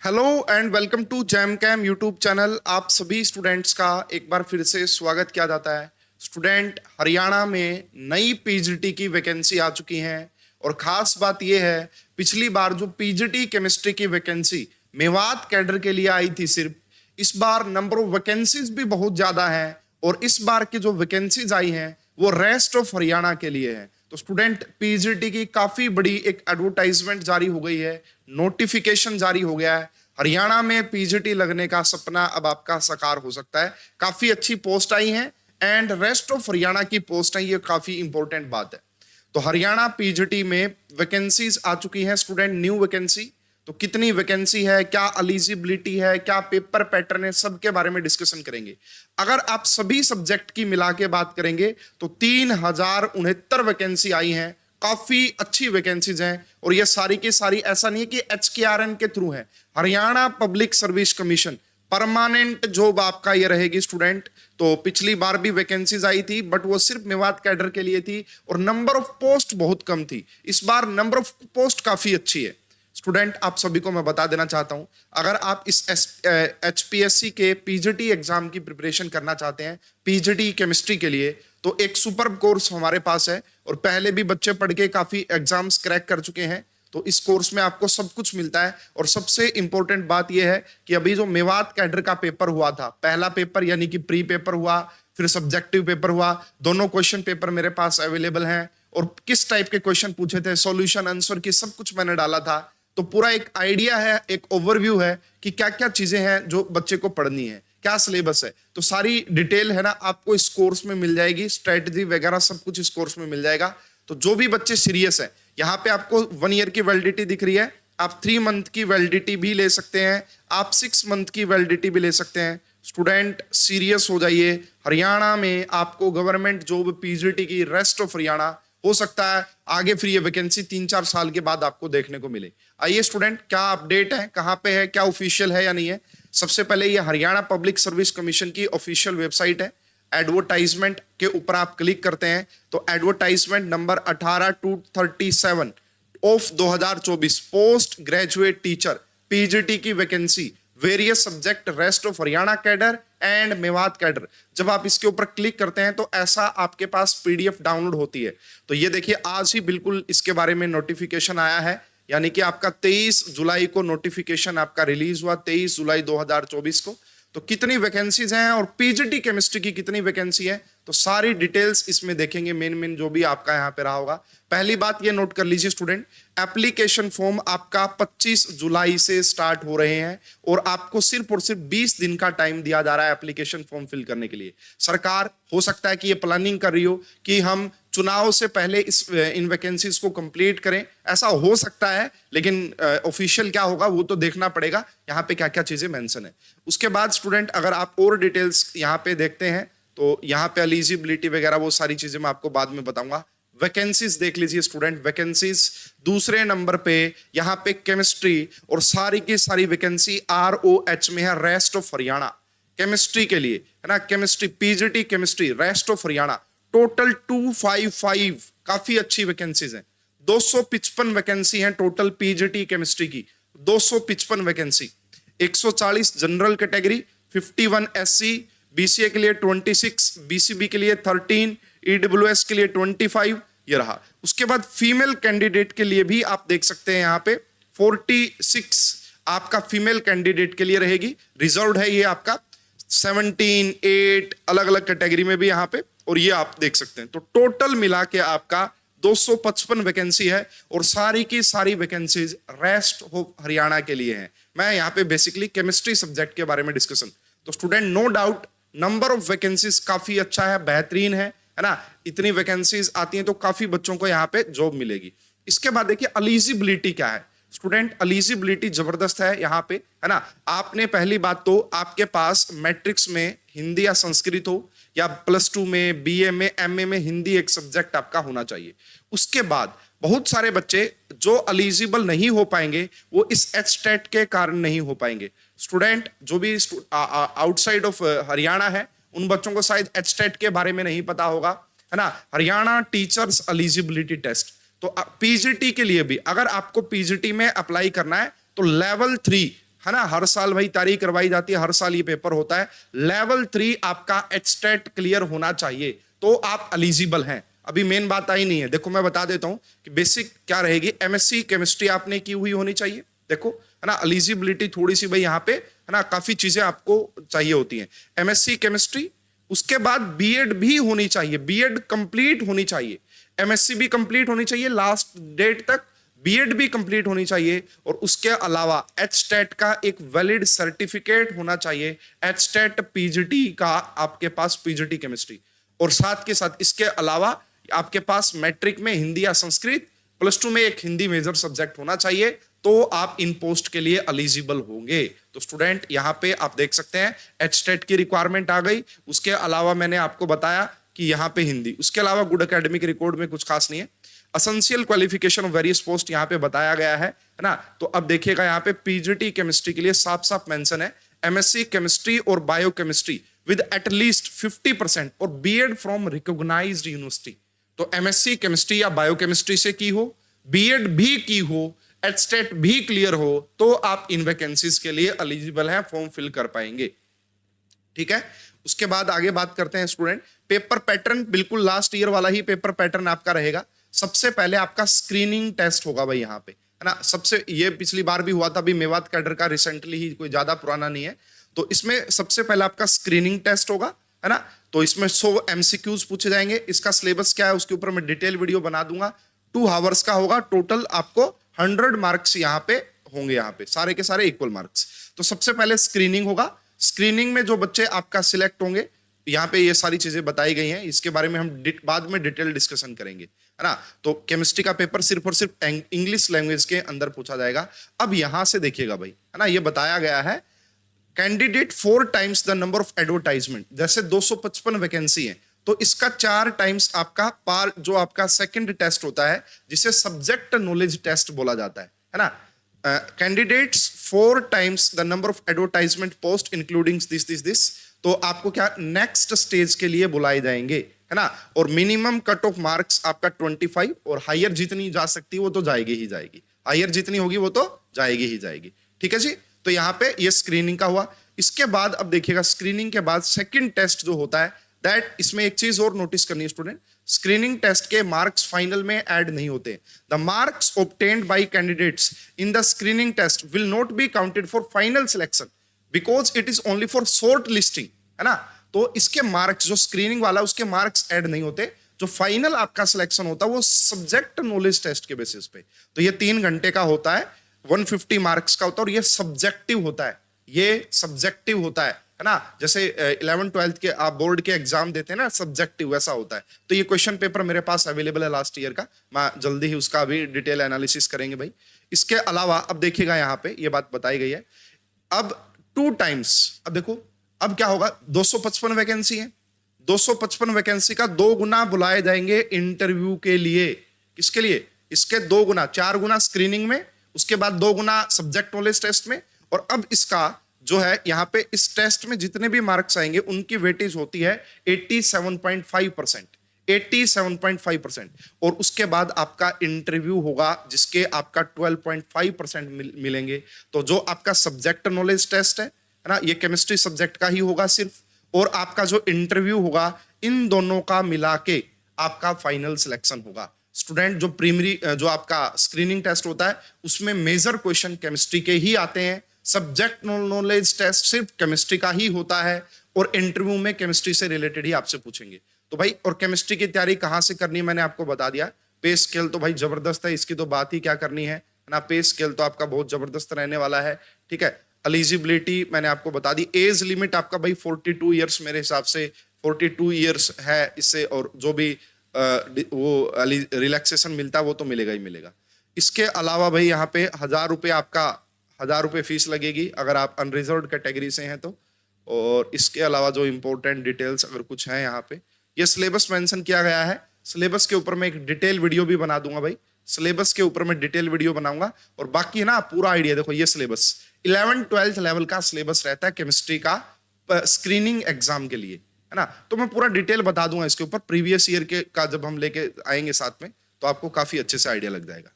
Hello and welcome to Jam Cam YouTube channel. आप सभी students का एक बार फिर से स्वागत किया जाता है। स्टूडेंट, हरियाणा में नई पीजीटी की वैकेंसी आ चुकी हैं और खास बात यह है, पिछली बार जो पीजीटी केमिस्ट्री की वैकेंसी मेवात कैडर के लिए आई थी सिर्फ, इस बार नंबर ऑफ वैकेंसीज भी बहुत ज्यादा है और इस बार की जो वैकेंसीज आई हैं वो रेस्ट ऑफ हरियाणा के लिए है। तो स्टूडेंट, पीजीटी की काफी बड़ी एक एडवर्टाइजमेंट जारी हो गई है, नोटिफिकेशन जारी हो गया है। हरियाणा में पीजीटी लगने का सपना अब आपका साकार हो सकता है। काफी अच्छी पोस्ट आई है एंड रेस्ट ऑफ हरियाणा की पोस्ट है, ये काफी इंपॉर्टेंट बात है। तो हरियाणा पीजीटी में वैकेंसीज आ चुकी हैं स्टूडेंट, न्यू वैकेंसी। तो कितनी वैकेंसी है, क्या एलिजिबिलिटी है, क्या पेपर पैटर्न है, सबके बारे में डिस्कशन करेंगे। अगर आप सभी सब्जेक्ट की मिला के बात करेंगे तो 3069 वैकेंसी आई हैं। काफी अच्छी वैकेंसीज हैं और ये सारी की सारी ऐसा नहीं है कि एचकेआरएन के थ्रू है, Haryana public service commission permanent job आपका ये रहेगी स्टूडेंट। तो पिछली बार भी वैकेंसीज आई थी बट वो सिर्फ मेवात कैडर के लिए थी और नंबर ऑफ पोस्ट बहुत कम थी। इस बार नंबर ऑफ पोस्ट काफी अच्छी है स्टूडेंट। आप सभी को मैं बता देना चाहता हूं, अगर आप इस एचपीएससी के पीजीटी एग्जाम की प्रिपरेशन करना चाहते हैं पीजीटी केमिस्ट्री के लिए, तो एक सुपर कोर्स हमारे पास है और पहले भी बच्चे पढ़ के काफी एग्जाम्स क्रैक कर चुके हैं। तो इस कोर्स में आपको सब कुछ मिलता है और सबसे इंपॉर्टेंट बात यह है कि अभी जो मेवात कैडर का पेपर हुआ था, पहला पेपर यानी कि प्री पेपर हुआ, फिर सब्जेक्टिव पेपर हुआ, दोनों क्वेश्चन पेपर मेरे पास अवेलेबल हैं और किस टाइप के क्वेश्चन पूछे थे, सॉल्यूशन आंसर की सब कुछ मैंने डाला था। तो पूरा एक आइडिया है, एक ओवरव्यू है कि क्या क्या चीजें हैं जो बच्चे को पढ़नी है, क्या सिलेबस है। तो सारी डिटेल है ना आपको इस कोर्स में मिल जाएगी, स्ट्रेटजी वगैरह सब कुछ इस कोर्स में मिल जाएगा। तो जो भी बच्चे सीरियस है, यहाँ पे आपको 1 ईयर की वैलिडिटी दिख रही है, आप 3 मंथ की वैलिडिटी भी ले सकते हैं, आप 6 मंथ की वैलिडिटी भी ले सकते हैं। स्टूडेंट, सीरियस हो जाइए। हरियाणा में आपको गवर्नमेंट जॉब पीजीटी की रेस्ट ऑफ हरियाणा हो सकता है आगे फिर ये वैकेंसी 3-4 साल के बाद आपको देखने को मिले। आइए स्टूडेंट, क्या अपडेट है, कहां पे है, क्या ऑफिशियल है या नहीं है। सबसे पहले ये हरियाणा पब्लिक सर्विस कमीशन की ऑफिशियल वेबसाइट है। एडवर्टाइजमेंट के ऊपर आप क्लिक करते हैं तो advertisement number 18/2/37 of 2024 post graduate teacher PGT की vacancy various subject rest of Haryana cadre and Mewat cadre. जब आप इसके ऊपर क्लिक करते हैं तो ऐसा आपके पास पीडीएफ डाउनलोड होती है। तो ये देखिए, आज ही बिल्कुल इसके बारे में नोटिफिकेशन आया है, यानी कि आपका 23 जुलाई को नोटिफिकेशन आपका रिलीज हुआ, 23 जुलाई 2024 को। तो कितनी वैकेंसीज हैं और पीजीटी केमिस्ट्री की कितनी वैकेंसी है, तो सारी डिटेल्स इसमें देखेंगे। मेन जो भी आपका यहाँ पे रहा होगा, पहली बात ये नोट कर लीजिए स्टूडेंट, एप्लीकेशन फॉर्म आपका 25 जुलाई से स्टार्ट हो रहे हैं और आपको सिर्फ और सिर्फ 20 दिन का टाइम दिया जा रहा है एप्लीकेशन फॉर्म फिल करने के लिए। सरकार हो सकता है कि ये प्लानिंग कर रही हो कि हम चुनाव से पहले इन वैकेंसीज को कंप्लीट करें, ऐसा हो सकता है, लेकिन ऑफिशियल क्या होगा वो तो देखना पड़ेगा यहाँ पे क्या क्या चीजें मेंशन है। उसके बाद स्टूडेंट, अगर आप और डिटेल्स यहाँ पे देखते हैं तो यहाँ पे एलिजिबिलिटी वगैरह वो सारी चीजें मैं आपको बाद में बताऊंगा। वैकेंसीज देख लीजिए स्टूडेंट, वैकेंसीज दूसरे नंबर पे यहाँ पे केमिस्ट्री और सारी की सारी वैकेंसी ROH में है, रेस्ट ऑफ हरियाणा केमिस्ट्री के लिए है ना। Chemistry PGT chemistry rest of Haryana total 255, काफी अच्छी वैकेंसीज हैं। 255 वैकेंसी हैं टोटल पीजीटी केमिस्ट्री की, 255 vacancy. 140 general category, 51 SC, BCA के लिए 26, बीसीबी के लिए 13, ईडब्ल्यूएस के लिए 25, ये रहा। उसके बाद फीमेल कैंडिडेट के लिए भी आप देख सकते हैं यहाँ पे 46 आपका फीमेल कैंडिडेट के लिए रहेगी, रिजर्व्ड है ये आपका 17, 8 अलग अलग कैटेगरी में भी यहाँ पे, और ये आप देख सकते हैं। तो टोटल मिला के आपका 255 वैकेंसी है और सारी की सारी वैकेंसीज रेस्ट ऑफ हरियाणा के लिए हैं। मैं यहाँ पे बेसिकली केमिस्ट्री सब्जेक्ट के बारे में डिस्कशन। तो student, no doubt number of vacancies काफी अच्छा है, बेहतरीन है ना। इतनी वैकेंसीज आती हैं तो काफी बच्चों को यहाँ पे जॉब मिलेगी। इसके बाद देखिए एलिजिबिलिटी क्या है स्टूडेंट, एलिजिबिलिटी जबरदस्त है यहाँ पे है ना। आपने पहली बात तो आपके पास मैट्रिक्स में हिंदी या संस्कृत हो, या +2 में, BA में, MA में हिंदी एक सब्जेक्ट आपका होना चाहिए। उसके बाद बहुत सारे बच्चे जो एलिजिबल नहीं हो पाएंगे वो इस एचटेट के कारण नहीं हो पाएंगे। स्टूडेंट, जो भी आउटसाइड ऑफ हरियाणा है उन बच्चों को शायद एचटेट के बारे में नहीं पता होगा है ना, हरियाणा टीचर्स एलिजिबिलिटी टेस्ट। तो पीजीटी के लिए भी अगर आपको पीजीटी में अप्लाई करना है तो लेवल 3 है ना, हर साल भाई तारीख करवाई जाती है, हर साल ये पेपर होता है। लेवल 3 आपका एचटेट क्लियर होना चाहिए तो आप एलिजिबल हैं। अभी मेन बात आई नहीं है, देखो मैं बता देता हूं कि बेसिक क्या रहेगी। एमएससी केमिस्ट्री आपने की हुई होनी चाहिए, देखो है ना, एलिजिबिलिटी थोड़ी सी भाई यहाँ पे है ना, काफी चीजें आपको चाहिए होती हैं। एमएससी केमिस्ट्री, उसके बाद बीएड भी होनी चाहिए, बीएड कंप्लीट होनी चाहिए, एमएससी भी कंप्लीट होनी चाहिए लास्ट डेट तक, बीएड भी कंप्लीट होनी चाहिए, और उसके अलावा एचटेट का एक वैलिड सर्टिफिकेट होना चाहिए, एचटेट पीजीटी का आपके पास, पीजीटी केमिस्ट्री, और साथ के साथ इसके अलावा आपके पास मैट्रिक में हिंदी या संस्कृत, +2 में एक हिंदी मेजर सब्जेक्ट होना चाहिए, तो आप इन पोस्ट के लिए एलिजिबल होंगे। तो स्टूडेंट यहां पे आप देख सकते हैं एचटेट की रिक्वायरमेंट आ गई। उसके अलावा मैंने आपको बताया कि यहां पे हिंदी, उसके अलावा गुड एकेडमिक रिकॉर्ड में कुछ खास नहीं है। Essential qualification of various post यहां पे बताया गया है ना। तो अब देखिएगा यहां पे पीजीटी केमिस्ट्री के लिए साफ साफ मेंशन है, एमएससी केमिस्ट्री और बायोकेमिस्ट्री विद एटलीस्ट 50% और बीएड फ्रॉम रिकॉग्नाइज्ड यूनिवर्सिटी। तो एमएससी केमिस्ट्री या बायोकेमिस्ट्री से की हो, बीएड भी की हो, एचटेट भी क्लियर हो, तो आप इन वैकेंसीज के लिए एलिजिबल हैं, फॉर्म फिल कर पाएंगे। ठीक है, उसके बाद आगे बात करते हैं स्टूडेंट। पेपर पैटर्न बिल्कुल लास्ट ईयर वाला ही पेपर पैटर्न आपका रहेगा। सबसे पहले आपका स्क्रीनिंग टेस्ट होगा भाई यहाँ पे, है ना। सबसे, ये पिछली बार भी हुआ था, अभी मेवात कैडर का रिसेंटली ही, कोई ज्यादा पुराना नहीं है। तो इसमें सबसे पहले आपका स्क्रीनिंग टेस्ट होगा, है ना। तो इसमें 100 एमसीक्यूज पूछे जाएंगे। इसका सिलेबस क्या है उसके ऊपर मैं डिटेल वीडियो बना दूंगा। 2 आवर्स का होगा टोटल, आपको 100 मार्क्स यहाँ पे होंगे, यहाँ पे सारे के सारे इक्वल मार्क्स। तो सबसे पहले स्क्रीनिंग होगा। स्क्रीनिंग में जो बच्चे आपका सिलेक्ट होंगे, यहाँ पे ये सारी चीजें बताई गई हैं, इसके बारे में हम बाद में डिटेल डिस्कशन करेंगे, है ना। तो केमिस्ट्री का पेपर सिर्फ और सिर्फ इंग्लिश लैंग्वेज के अंदर पूछा जाएगा। अब यहां से देखिएगा भाई, है ना, ये बताया गया है candidate 4 times the number of advertisement. जैसे 255 वैकेंसी है, तो इसका 4 टाइम्स आपका पार, जो आपका सेकंड टेस्ट होता है, जिसे सब्जेक्ट नॉलेज टेस्ट बोला जाता है ना। Candidates 4 times the number of advertisement post including this, तो आपको क्या नेक्स्ट स्टेज के लिए बुलाए जाएंगे, है ना। और मिनिमम कट ऑफ मार्क्स आपका 25, और हायर जितनी जा सकती है वो तो जाएगी ही जाएगी, हायर जितनी होगी वो तो जाएगी ही जाएगी। ठीक है जी। तो यहाँ पे ये स्क्रीनिंग का हुआ। इसके बाद अब देखिएगा, स्क्रीनिंग के बाद सेकंड टेस्ट जो होता है, दैट, इसमें एक चीज और नोटिस करनी है स्टूडेंट, स्क्रीनिंग टेस्ट के मार्क्स फाइनल में ऐड नहीं होते। The marks obtained by candidates in the screening test will not be counted for final selection because it is only for short listing, है ना। तो इसके मार्क्स, जो स्क्रीनिंग वाला, उसके मार्क्स ऐड नहीं होते। जो फाइनल आपका सिलेक्शन होता है वो सब्जेक्ट नॉलेज टेस्ट के बेसिस पे। तो ये 3 घंटे का होता है, 150 मार्क्स का होता है, और ये सब्जेक्टिव होता है, ये सब्जेक्टिव होता है ना। जैसे 11th 12th के आप बोर्ड के एग्जाम देते हैं ना, सब्जेक्टिव वैसा होता है। तो ये क्वेश्चन पेपर मेरे पास अवेलेबल है लास्ट ईयर का, मैं जल्दी ही उसका भी डिटेल एनालिसिस करेंगे भाई। इसके अलावा अब देखिएगा यहाँ पे ये बात बताई गई है। अब 2 टाइम्स, अब देखो अब क्या होगा, 255 वैकेंसी है, 255 वैकेंसी का 2 गुना बुलाए जाएंगे इंटरव्यू के लिए। किसके लिए? इसके 2 गुना, 4 गुना स्क्रीनिंग में, उसके बाद 2 गुना सब्जेक्ट नॉलेज टेस्ट में। और अब इसका जो है यहाँ पे इस टेस्ट में जितने भी मार्क्स आएंगे उनकी वेटेज होती है 87.5%, 87.5%। और उसके बाद आपका इंटरव्यू होगा जिसके आपका 12.5% मिलेंगे। तो जो आपका सब्जेक्ट नॉलेज टेस्ट है ना, ये केमिस्ट्री सब्जेक्ट का ही होगा सिर्फ, और आपका जो इंटरव्यू होगा, इन दोनों का मिला के आपका फाइनल सिलेक्शन होगा। स्टूडेंट, जो प्रीमियरी, जो आपका स्क्रीनिंग टेस्ट होता है, उसमें मेजर क्वेश्चन केमिस्ट्री के ही आते हैं, सब्जेक्ट नॉलेज टेस्ट सिर्फ केमिस्ट्री का ही होता है, और इंटरव्यू में केमिस्ट्री से रिलेटेड ही आपसे पूछेंगे। तो भाई, और केमिस्ट्री की तैयारी कहां से करनी है मैंने आपको बता दिया। पे स्केल तो भाई जबरदस्त है, इसकी तो बात ही क्या करनी है ना। पे स्केल तो आपका बहुत जबरदस्त रहने वाला है। ठीक है, एलिजिबिलिटी मैंने आपको बता दी। एज लिमिट आपका भाई 42 ईयर्स, मेरे हिसाब से 42 ईयर्स है इससे, और जो भी वो रिलैक्सेशन मिलता है वो तो मिलेगा ही मिलेगा। इसके अलावा भाई यहाँ पे 1000 रुपये आपका 1000 रुपये फीस लगेगी अगर आप अनरिजर्व्ड कैटेगरी से हैं तो। और इसके अलावा जो इंपॉर्टेंट डिटेल्स अगर कुछ है यहाँ पे, ये सिलेबस मेंशन किया गया है। सिलेबस के ऊपर मैं एक डिटेल वीडियो भी बना दूंगा भाई, सिलेबस के ऊपर मैं डिटेल वीडियो बनाऊंगा। और बाकी है ना पूरा आइडिया, देखो ये सिलेबस 11th 12th लेवल का सिलेबस रहता है केमिस्ट्री का स्क्रीनिंग एग्जाम के लिए, है ना। तो मैं पूरा डिटेल बता दूंगा इसके ऊपर, प्रीवियस ईयर के का जब हम लेके आएंगे साथ में, तो आपको काफी अच्छे से आइडिया लग जाएगा।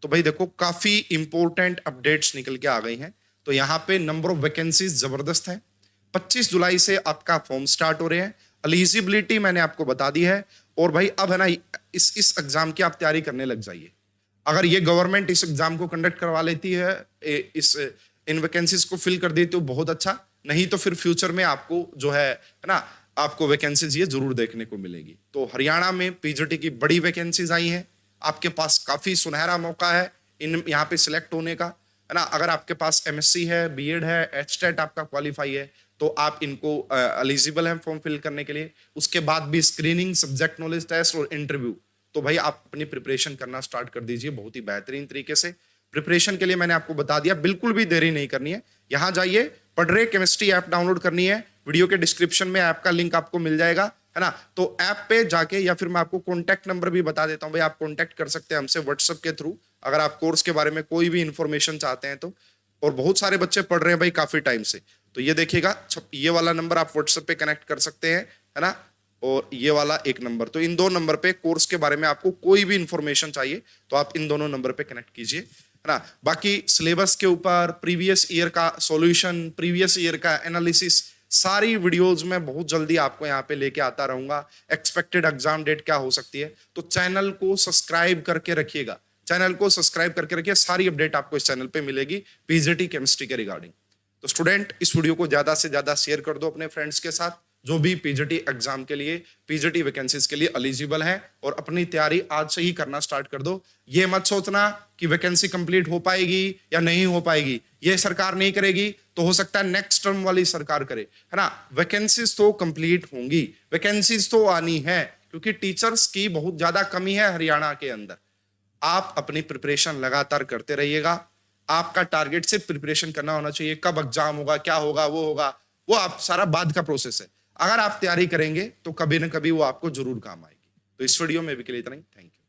तो भाई देखो, काफी इंपॉर्टेंट अपडेट्स निकल के आ गई हैं। तो यहाँ पे नंबर ऑफ वैकेंसीज जबरदस्त है। 25 जुलाई से आपका फॉर्म स्टार्ट हो रहे हैं। एलिजिबिलिटी मैंने आपको बता दी है। और भाई अब है ना, इस एग्जाम की आप तैयारी करने लग जाइए। अगर ये गवर्नमेंट इस एग्जाम को कंडक्ट करवा लेती है, इस इन वैकेंसीज को फिल कर देती तो बहुत अच्छा, नहीं तो फिर फ्यूचर में आपको जो है ना, आपको वैकेंसीज ये जरूर देखने को मिलेगी। तो हरियाणा में पीजीटी की बड़ी वैकेंसीज आई हैं, आपके पास काफी सुनहरा मौका है इन यहाँ पे सिलेक्ट होने का, है ना। अगर आपके पास एमएससी है, बीएड है, एचटेट आपका क्वालिफाई है, तो आप इनको एलिजिबल हैं फॉर्म फिल करने के लिए। उसके बाद भी स्क्रीनिंग, सब्जेक्ट नॉलेज टेस्ट और इंटरव्यू। तो भाई आप अपनी प्रिपरेशन करना स्टार्ट कर दीजिए बहुत ही बेहतरीन तरीके से। प्रिपरेशन के लिए मैंने आपको बता दिया, बिल्कुल भी देरी नहीं करनी है। यहां जाइए, पढ़रे केमिस्ट्री ऐप डाउनलोड करनी है, वीडियो के डिस्क्रिप्शन में ऐप का लिंक आपको मिल जाएगा, है ना। तो ऐप पे जाके, या फिर मैं आपको कॉन्टैक्ट नंबर भी बता देता हूं भाई, आप कॉन्टैक्ट कर सकते हैं हमसे व्हाट्सएप के थ्रू, अगर आप कोर्स के बारे में कोई भी इंफॉर्मेशन चाहते हैं तो। और बहुत सारे बच्चे पढ़ रहे हैं भाई काफी टाइम से, तो ये देखिएगा, ये वाला नंबर आप व्हाट्सएप पे कनेक्ट कर सकते हैं, है ना। और ये वाला एक नंबर, तो इन दो नंबर पे कोर्स के बारे में आपको कोई भी इंफॉर्मेशन चाहिए तो आप इन दोनों नंबर पे कनेक्ट कीजिए, है ना। बाकी सिलेबस के ऊपर प्रीवियस ईयर का सॉल्यूशन, प्रीवियस ईयर का एनालिसिस, सारी वीडियोस में बहुत जल्दी आपको यहाँ पे लेके आता रहूंगा। एक्सपेक्टेड एग्जाम डेट क्या हो सकती है, तो चैनल को सब्सक्राइब करके रखिएगा, चैनल को सब्सक्राइब करके रखिए, सारी अपडेट आपको इस चैनल पे मिलेगी पीजीटी केमिस्ट्री के रिगार्डिंग। तो स्टूडेंट, इस वीडियो को ज्यादा से ज्यादा शेयर कर दो अपने फ्रेंड्स के साथ, जो भी पीजीटी एग्जाम के लिए, पीजीटी वैकेंसीज के लिए एलिजिबल हैं, और अपनी तैयारी आज से ही करना स्टार्ट कर दो। ये मत सोचना कि वैकेंसी कंप्लीट हो पाएगी या नहीं हो पाएगी, ये सरकार नहीं करेगी तो हो सकता है नेक्स्ट टर्म वाली सरकार करे, है ना। वैकेंसीज तो कंप्लीट होंगी, वैकेंसीज तो आनी है, क्योंकि टीचर्स की बहुत ज्यादा कमी है हरियाणा के अंदर। आप अपनी प्रिपरेशन लगातार करते रहिएगा। आपका टारगेट सिर्फ प्रिपरेशन करना होना चाहिए, कब एग्जाम होगा, क्या होगा, वो आप सारा बाद का प्रोसेस है। अगर आप तैयारी करेंगे तो कभी ना कभी वो आपको जरूर काम आएगी। तो इस वीडियो में भी के लिए इतना ही, थैंक यू।